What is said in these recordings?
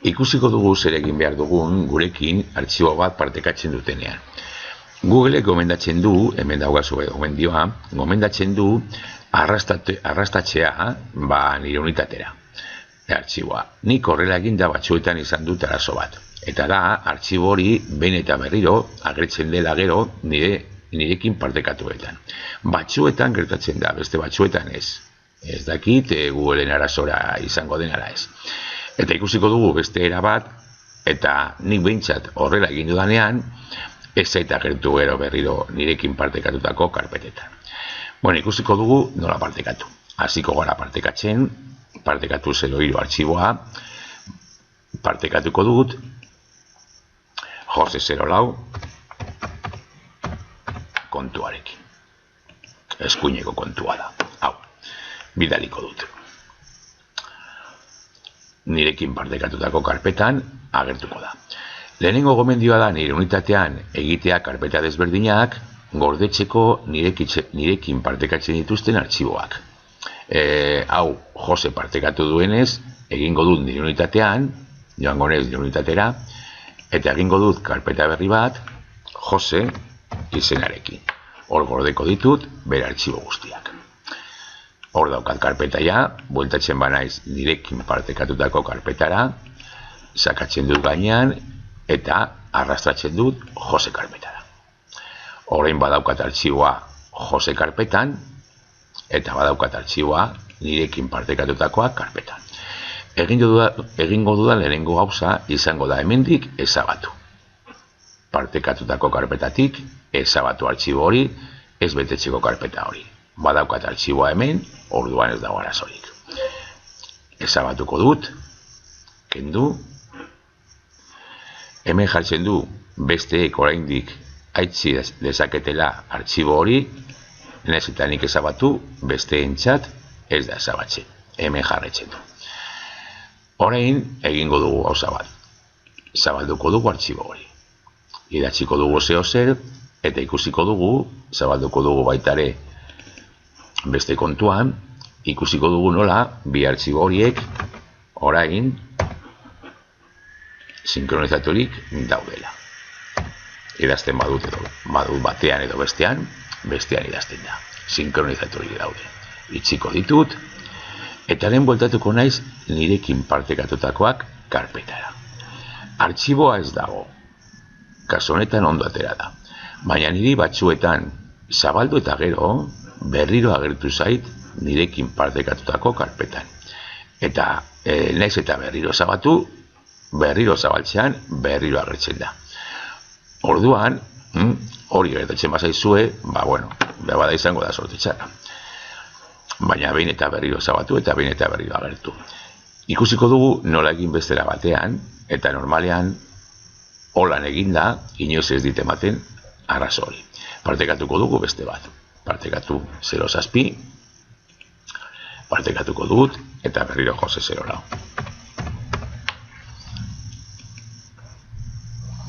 Ikusiko dugu zer egin behar dugun gurekin artxibo bat partekatzen dutenean. Google gomendatzen du, hemen daugazu gomendioa, gomendatzen du arrastatzea nire unitatera. Artxiboa. Nik horrela eginda batzuetan izan dut arazo bat. Eta da, artxibo hori behin eta berriro agertzen dela gero nirekin partekatuetan. Batzuetan gertatzen da, beste batzuetan ez. Ez dakit Googleen arazora izango denara ez. Eta ikusiko dugu beste era bat, eta nik behintzat horrela egin dudanean, ez zait agertu gero berriro nirekin partekatutako karpetetan. Bueno, ikusiko dugu nola partekatu. Hasiko gara partekatzen, partekatu 03 artxiboa, partekatuko dut, Jose 04 kontuarekin. Eskuineko kontua da. Hau, bidaliko dut. Nirekin partekatutako karpetan agertuko da. Lehenengo gomendioa da nire unitatean egitea karpeta desberdinak gordetzeko nirekin partekatzen dituzten artxiboak. Hau, Jose partekatu duenez, egingo dut nire unitatean, joango nez nire unitatera, eta egingo dut karpeta berri bat, Jose izenarekin. Hor gordeko ditut, bere artxibo guztiak. Hor daukat karpetaia, bueltatzen banaiz nirekin partekatutako karpetara, sakatzen dut gainean, eta arrastratzen dut Jose karpetara. Orain badaukat artxiboa Jose karpetan, eta badaukat artxiboa nirekin partekatutakoa karpetan. Egingo dudan lehenengo gauza izango da hemendik ezabatu. Partekatutako karpetatik ezabatu artxibo hori, ez betetzeko karpeta hori. Badaukat artxiboa hemen, orduan ez dago arazorik. Ezabatuko dut, kendu, hemen jartzen du besteek oraindik aitzi dezaketela artxibo hori, nahiz eta nik ezabatu, besteentzat ez da ezabatzen. Hemen jarraitzen du. Orain egingo dugu gauza bat. Zabalduko dugu artxibo hori. Idatziko dugu zeozer, eta ikusiko dugu, zabalduko dugu baitare beste kontuan, ikusiko dugu nola bi artxibo horiek orain sinkronizaturik daudela. Idazten badut batean edo bestean idazten da. Sinkronizaturik daude. Itziko ditut, eta lehen bueltatuko naiz nirekin partekatutakoak karpetara. Artxiboa ez dago. Kasu honetan ondo atera da. Baina niri batzuetan zabaldu eta gero berriro agertu zait nirekin partekatutako karpetan. Eta naiz eta berriro zabatu, berriro zabaltzean, berriro agertzen da. Orduan, hori gertatzen bazaizue, bada izango da sortetxara. Baina behin eta berriro zabatu eta behin eta berriro agertu. Ikusiko dugu nola egin bestera batean, eta normalean, holan eginda, inoiz ez dit ematen arrazo hori. Partekatuko dugu beste bat. Partekatu 07, partekatuko dut, eta berriro Jose 04.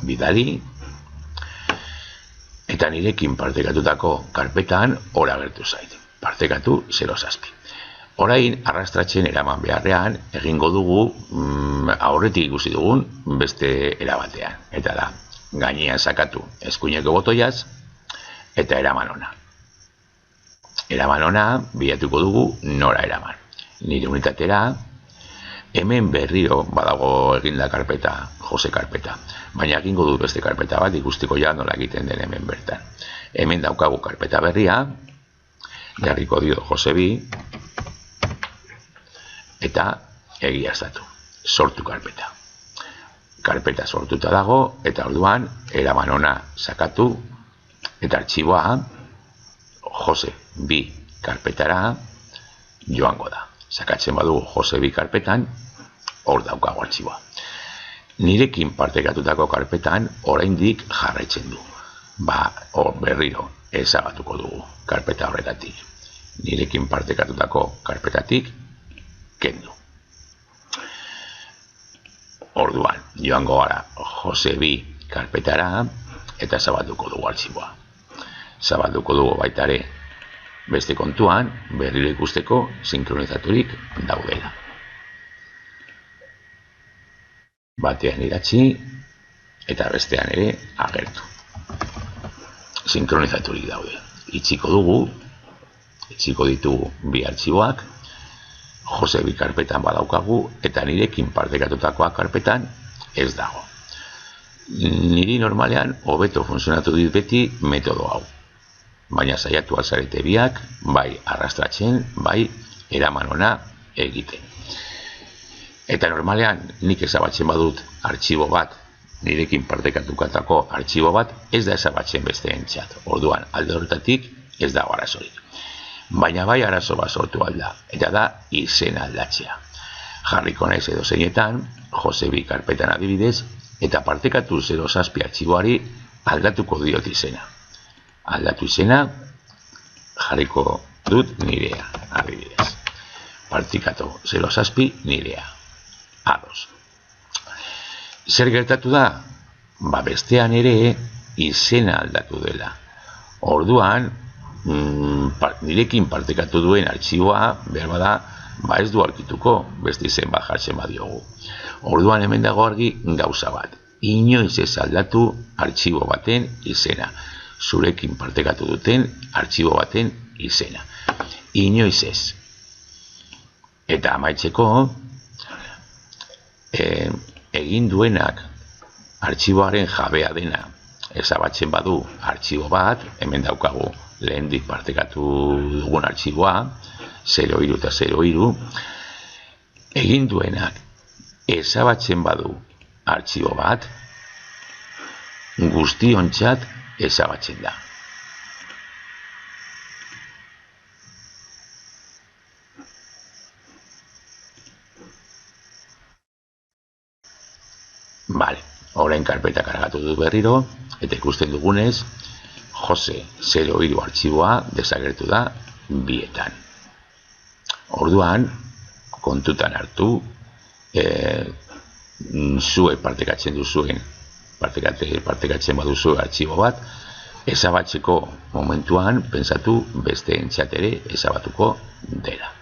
Bidali, eta nirekin partekatutako karpetan hor agertu zait. Partekatu 07. Orain, arrastratzen eraman beharrean, egingo dugu aurretik ikusi dugun beste erabatean. Eta da, gainean sakatu eskuineko botoiaz, eta eraman ona. Eraman ona, bilatuko dugu nora eraman. Nire unitatera, hemen berriro badago eginda karpeta, Jose karpeta. Baina egingo dut beste karpeta bat, ikustiko ja nola egiten den hemen bertan. Hemen daukagu karpeta berria, jarriko dio Jose 2, eta egiaztatu, sortu karpeta. Karpeta sortuta dago, eta orduan, eraman ona sakatu, eta artxiboa, Jose 2 karpetara joango da. Sakatzen badugu Jose 2 karpetan, hor daukago artxiboa. Nirekin partekatutako karpetan, oraindik jarraitzen du. Berriro ezabatuko dugu karpeta horretatik. Nirekin partekatutako karpetatik, kendu. Orduan, joango gara Jose 2 karpetara, eta zabalduko dugu artxiboa. Zabalduko dugu baitare beste kontuan, berriro ikusteko sinkronizaturik daudela. batean idatzi eta bestean ere agertu. Sinkronizaturik daude. Itxiko ditugu bi artxiboak, Josebi karpetan badaukagu eta nirekin partekatutakoa karpetan ez dago. Niri normalean hobeto funtzionatu dit beti metodo hau. Baina saiatu alzarete biak, bai arrastratzen, bai eraman ona egiten. Eta normalean nik ezabatzen badut artxibo bat, nirekin partekatutako artxibo bat, ez da ezabatzen besteentzat. Orduan, alde horretatik ez dago arazorik. Baina bai arazo bat sortu alda, eta da izena aldatzea. Jarriko naiz edo zeinetan, Josebi karpetan adibidez, eta partekatu 07 artxiboari aldatuko diot izena. Aldatu izena, jarriko dut nirea, adibidez. Partekatu 07 nirea. Ados. Zer gertatu da? Bestean ere izena aldatu dela. Orduan, nirekin partekatu duen artxiboa, behar bada, ez du aurkituko, beste izen bat jartzen badiogu. Orduan hemen dago argi gauza bat. Inoiz ez aldatu artxibo baten izena. Zurekin partekatu duten artxibo baten izena. Inoiz ez. Eta amaitzeko, egin duenak artxiboaren jabea dena ezabatzen badu artxibo bat, hemen daukagu lehendik partekatu dugun artxiboa, 03 eta 03, egin duenak ezabatzen badu artxibo bat, guztiontzat ezabatzen da. Vale, orain karpeta kargatu dut berriro, eta ikusten dugunez, Jose 03 artxiboa desagertu da bietan. Orduan, kontutan hartu, zue partekatzen duzuen, partekatzen baduzue artxibo bat, ezabatzeko momentuan, pentsatu beste entxat ere ezabatuko dela.